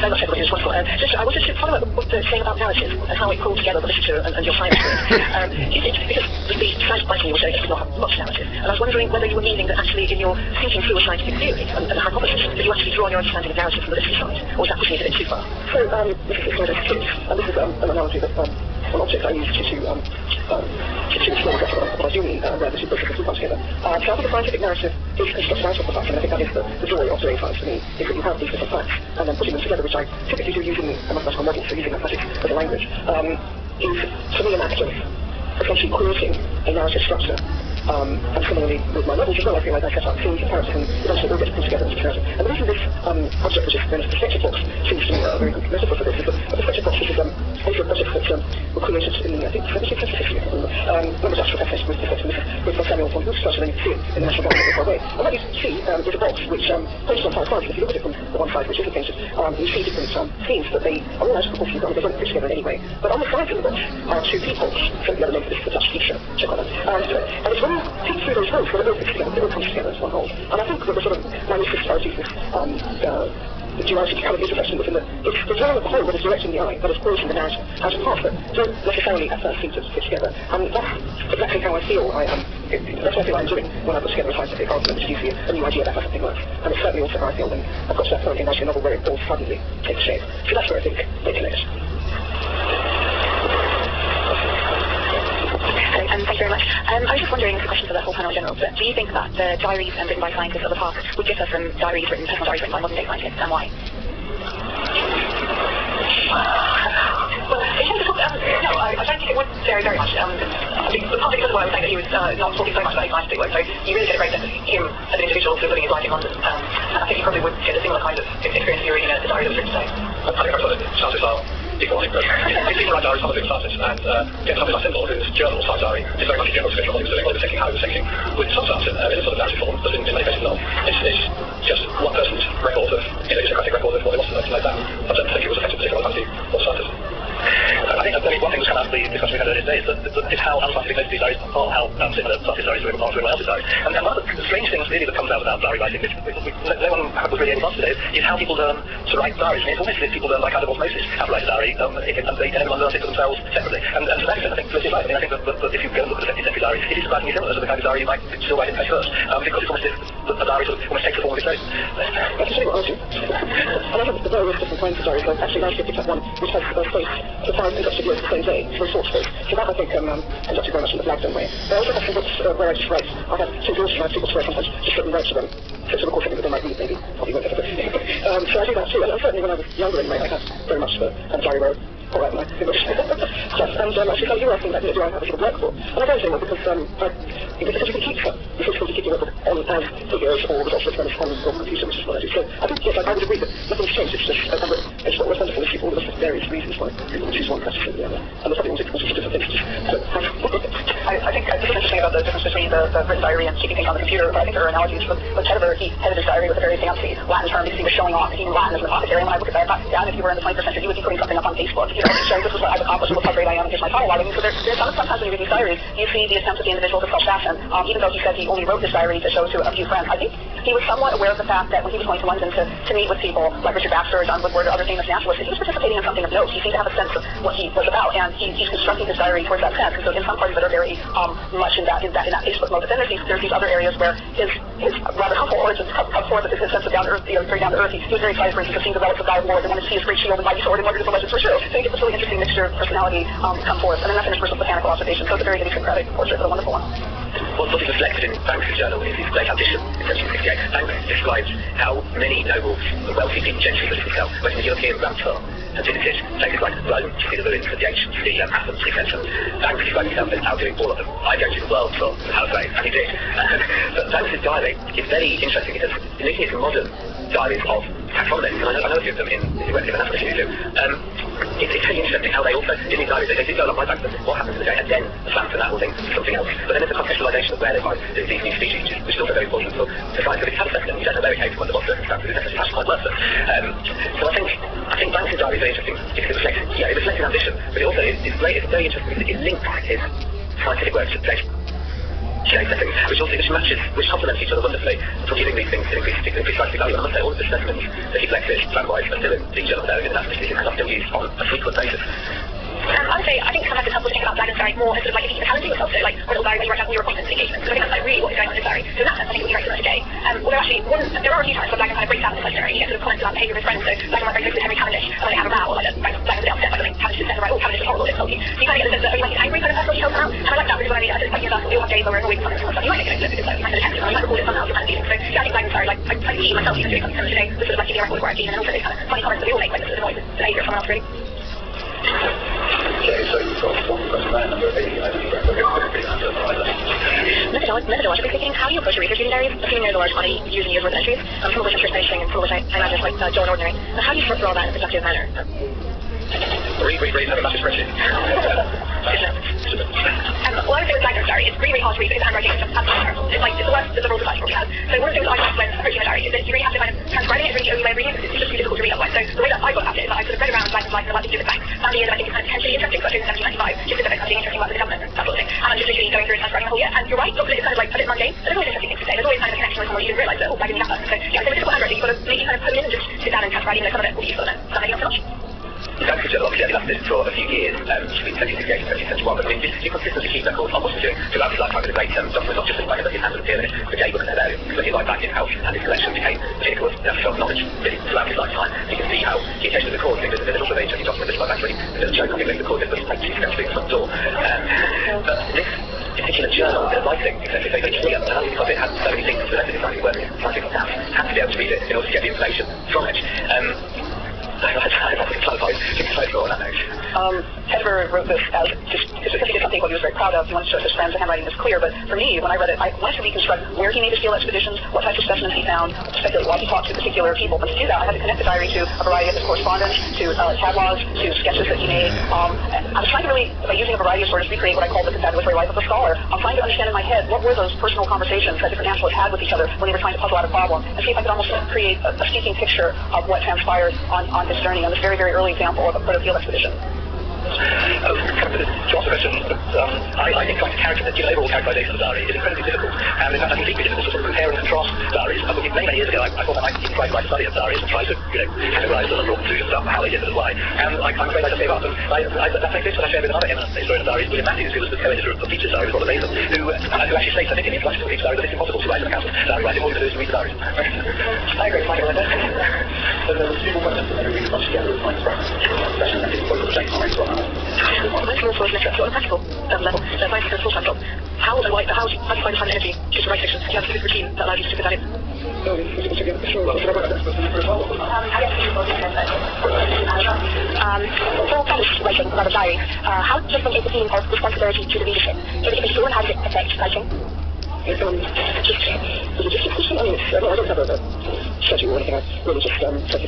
very much everybody. It's wonderful. I wanted to follow up what you're saying about narrative and how it pulled together the literature and your science experience. Do you think, because the science writing you were saying it did not have much narrative, and I was wondering whether you were meaning that actually in your thinking through a scientific theory and a hypothesis, that you actually draw on your understanding of narrative from the literature side, or was that pushing it a bit too far? So, this is called a skit, and this is an analogy that an object I use to explore exactly what I do mean, where the two processes do come together. So I think a scientific narrative is constructed out of the facts, and I think that is the joy of doing science for me, is that you have these different facts, and then putting them together, which I typically do using a mathematical model, so using mathematics as a language, is for me an act of essentially creating a narrative structure. And similarly with my novels as well, I feel like I set out themes and characters and eventually all get put together into narrative. And the reason this object, which is known as perspective box, seems to be a very good metaphor for this, is that a perspective box is also a project that were created in, I think, 2060, when the Dutch professor was discussing this with Samuel von Hoogstraat, and then you see it in the National Gallery of Way. And what you see is a box which, posted on 5 sides, if you look at it from the one side which isn't painted, you see different themes, but they are all out of proportion, they don't fit together in any way. But on the sides of the box are two people, so the other name for this is the Dutch feature, check on that. And it's when you peek through those holes, where it all fits together, it all comes together as one whole. And I think that the sort of manuscript strategy is the duality kind of intersection within it's the drawing of the whole that is directing the eye, that is creating the narrative as a part that don't necessarily at first seem to fit together. And that's exactly how I feel that's what I feel I'm doing when I put together a scientific argument, which gives you a new idea about how something works. And it's certainly also how I feel when I've got to that point in writing a novel where it all suddenly takes shape. So that's where I think they connect. Thank you very much. I was just wondering, a question for the whole panel in general, but do you think that the diaries written by scientists of the past would differ from personal diaries written by modern day scientists, and why? Well, in terms of, no, I don't think it would vary very much. Partly because of what I was saying, that he was not talking so much about his scientific work, so you really get a great sense of him as an individual who's living his life in London. And I think you probably would get a similar kind of experience if you were reading a diary that was written today. I think I've got it sounds like people write diaries, some of it started, and get something like Simple, whose journal side diary is very much a general description of what he was doing, what he was thinking, how he was thinking, with some stuff in a sort of narrative form, but in many cases not. It's just one person's record of, idiosyncratic record of what they wanted to know that. I don't think it was affected particularly by what started. I think one thing that's come out of the discussion we had earlier today is how unscientific most of these diaries are, how similar scientific diaries are to everyone else's diaries. And one of the strange things really that comes out about diary writing, which no one was really able to answer today, is how people learn to write diaries. I mean, it's almost as if people learn by kind of osmosis how to write a diary, and everyone learns it for themselves separately. And to that extent, I think this is right. I mean, I think that if you go and look at the 17th century diary, it is surprisingly similar to the kind of diary you might still write in face first, because it's almost as if a diary sort of almost takes the form of its own. That's actually what I do. And I think the various different kinds of diaries, like actually manuscript picked up one which has space for 5 consecutive years the same day, very short space. So that I think conducted very much in the Gladstone way. But I also have some books where I just write. I have two daughters and I have 2 books where I sometimes just sit and write to them. So of course I think that they might read, maybe, probably won't ever. So I do that too, and certainly when I was younger anyway, I had very much the diary where all right, my English stuff. And actually, you were asking about, do I have a sort of workbook? And I don't think that because you can keep the physical to keep your workbook on as figures or results of on your computer, which is what I do. So I think, yes, I would agree that nothing's changed. It's just, it's what was wonderful is people with various reasons why people choose one class over the other. And there's something all sorts of different things. I think it's interesting about the difference between the written diary and keeping things on the computer, but I think there are analogies with Cedric. He headed his diary with a very fancy Latin term because he was showing off even Latin as an apothecary. And when I look at that, I thought, yeah, if you were in the 21st century, you would be putting something up on Facebook. Showing this is what I've accomplished, look how great I am, here's my title. I mean, so there's sometimes when you read these diaries, you see the attempts of the individual to self-fashion. Even though he said he only wrote this diary to show to a few friends, I think he was somewhat aware of the fact that when he was going to London to meet with people like Richard Baxter or John Woodward or other famous naturalists, he was participating in something of note. He seemed to have a sense of what he was about, and he's constructing his diary towards that sense. And so in some parts that are very much in that Facebook mode, but then there's these other areas where his rather humble origins come forth with his sense of down to earth, very down to earth. He was very excited, for instance, to see the relics of Guy of Lord and wanted to see his great shield and mighty sword and wondered if the legends were true. So you get this really interesting mixture of personality come forth, and then that's interspersed with botanical observation. So it's a very idiosyncratic portrait, but a wonderful one. What is reflected in Banks' journal is his great ambition in 1768. Banks describes how many nobles, wealthy people, gentry such as himself, went to the European Grand Tour and visited places like Rome to see the ruins of the ancient city, Athens, etc. Banks described himself as outdoing all of them. I go to the world tour, how great, and he did. But Banks' diary is very interesting because in looking at the modern diaries of taxonomists, and I know a few of them in the West, and that's what you do. It's very interesting how they also, in these diaries, they do go along my back, what happens in the day, and then the plans and that will think something else. But then there's a contextualisation of where they find these new species, which is also very important for scientific aspects, and you don't know where it came from under what circumstances, it's actually quite worth it. So I think Banks' diary is very interesting because it reflects his ambition, but it also is great, it's very interesting because it links his scientific work to shade setting, which matches, which complements each other wonderfully for giving these things increased scientific value. And I must say, all of the specimens that he collected, plan-wise, are still in the journal there, and that's particularly because I'm still used on a frequent basis. I would say, I think sometimes it's helpful to think about Dragon's diary more as sort of like a piece of calendar yourself, so like a little diary where you write out all your appointments and engagements. So I think that's like really what is going on in his diary. So in that sense, I think it would be very similar to Jay. Although actually, there are a few times where Dragon kind of breaks out in his diary. He gets sort of comments about the behaviour of his friends. So Dragon might very close with Henry Cavendish, and when they have a row, or like Dragon's a bit upset by something, Cavendish is right, oh, Cavendish is horrible, it's sulky. So you kind of get the sense that only like angry kind of personal details come out. And I like that because when I just like yourself, we all have days where we're annoyed with something, you might make it look because like, you might have a text, or you might record it somehow, you're kind of feeling. So yeah, I think Dragon's diary, like, I see myself even doing something similar today, with sort of like keeping a record of where I've been, and also these kind of funny comments that we all make when it's sort of annoyed with the behaviour of someone else, really. Okay, so you've got one question there, number 80, I think Methodologically speaking, how do you approach your research reading diaries, assuming there's a large quantity using years worth of entries, some of which I'm sure is interesting and some of which I imagine is like dull and ordinary. Now, how do you sort through all that in a productive manner? Read, have a massive spreadsheet. Well, I would say with Dragon's diary, it's really, really hard to read because the handwriting is just absolutely terrible. It's like, it's the worst of the rules of life we have. So one of the things I find when approaching a diary is that you really have to kind of transcribing it is really the only way of reading it because it's just too difficult to read otherwise. So the way that I got about it is that I sort of read around Dragon's life and the life of Judith Banks, found the year that I think is kind of potentially interesting, so I chose 1795, just because I found interesting about the government and that sort of thing. And I'm just literally going through and transcribing the whole year. And you're right, lots of it is kind of like a bit mundane, but there's always interesting things to say. There's always kind of a connection with someone you didn't realise that, oh, I didn't have that. So yeah, so with difficult handwriting, you've got to maybe kind of hone in and just sit down and transcribe, even though some of it will be useful and it's not making up so much. Thanks for Journal. Obviously, I've left this for a few years, between 2068 and 2071, but I mean, you consistently keep records on what you're doing throughout his lifetime with a great document, not just in like his hands as a pianist, but Jay look at that, but his life back in health and his collection became a vehicle of knowledge really throughout his lifetime. You can see how he occasionally records things. There's also a very interesting document, this life actually, there's a joke on him recorded, but it's like 2 steps through the front door. But this particular journal, the writing, etc., is very clear because it had so many things that it was working scientific staff had to be able to read it in order to get the information from it. Hedberg wrote this as just specifically something what he was very proud of. He wanted to show his friends the handwriting was clear, but for me, when I read it, I wanted to reconstruct where he made his field expeditions, what types of specimens he found, speculate why he talked to particular people. But to do that, I had to connect the diary to a variety of his correspondence, to catalogs, to sketches that he made. I was trying to really, by using a variety of sources, recreate what I call the confabulatory life of a scholar. I'm trying to understand in my head what were those personal conversations that different naturalists had with each other when they were trying to puzzle out a problem, and see if I could almost create a speaking picture of what transpired on his journey on this very, very early example of a field expedition. To answer the question, I think trying to overall characterization of the diary is incredibly difficult. And in fact, I think deeply difficult to sort of compare and contrast diaries. Many years ago, I thought I might even try to write a study of diaries and try to, categorize them and look through stuff, how they did and why. And I'm afraid I just gave up. And that's like this, when I shared with another eminent historian of diaries, William Matthews, who was the co-editor of Beecher's diary with Robert Latham, who actually states, I think, in the introduction to Beecher's diary, that it's impossible to write an account of diary writing. All you can do is to read the diaries. I agree, I agree. So there was 2 more questions that I really got together with my friends. Especially, I think, what the same time as well. When you're also listening on a practical level, science is a full-time job. How do you find the energy to write fiction? Do you have a specific routine that allows you to stick with that in? For published writing about a diary, how does one take the feeling of responsibility to the readership? If it's true, how does it affect writing? It's just a question. I mean, I don't have a schedule or anything. I really just try to look at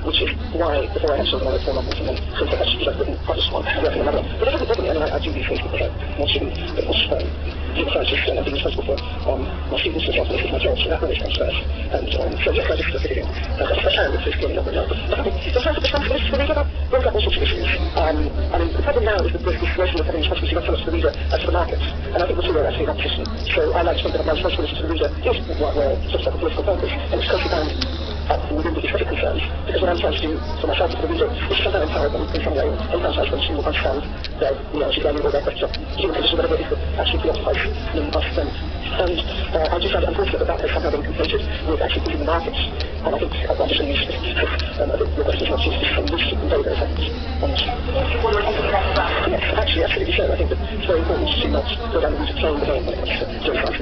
which is why before I actually write 4 novels and then since I've actually written published one, I reckon another. But it doesn't bother me. I mean, I do these things because I want to be scientist and being responsible for my students and responsible for my job, so that really comes first. And so yes, I just sort of figured as best I can with this growing up and but I think sometimes the responsibility for the reader brings up all sorts of issues. I mean, the problem now is that there's this notion of having responsibility not so much to the reader as to the markets. And I think the two are actually in opposition. So I like to think that my responsibility to the reader is where it's just like a political purpose, and it's totally bound within the aesthetic concerns, because what I'm trying to do for myself and for the reader is to somehow empower them in some way, and sometimes I to understand their, actually value or their questions, human condition, whatever it is that actually preoccupies us then. And I just find it unfortunate that has somehow been conflated with actually putting the markets, and I think I'm just going to use this, I think your question is not just from this very, very effects. Yes, actually, absolutely so. I think that it's very important to not go down the route of playing the game when it comes to science.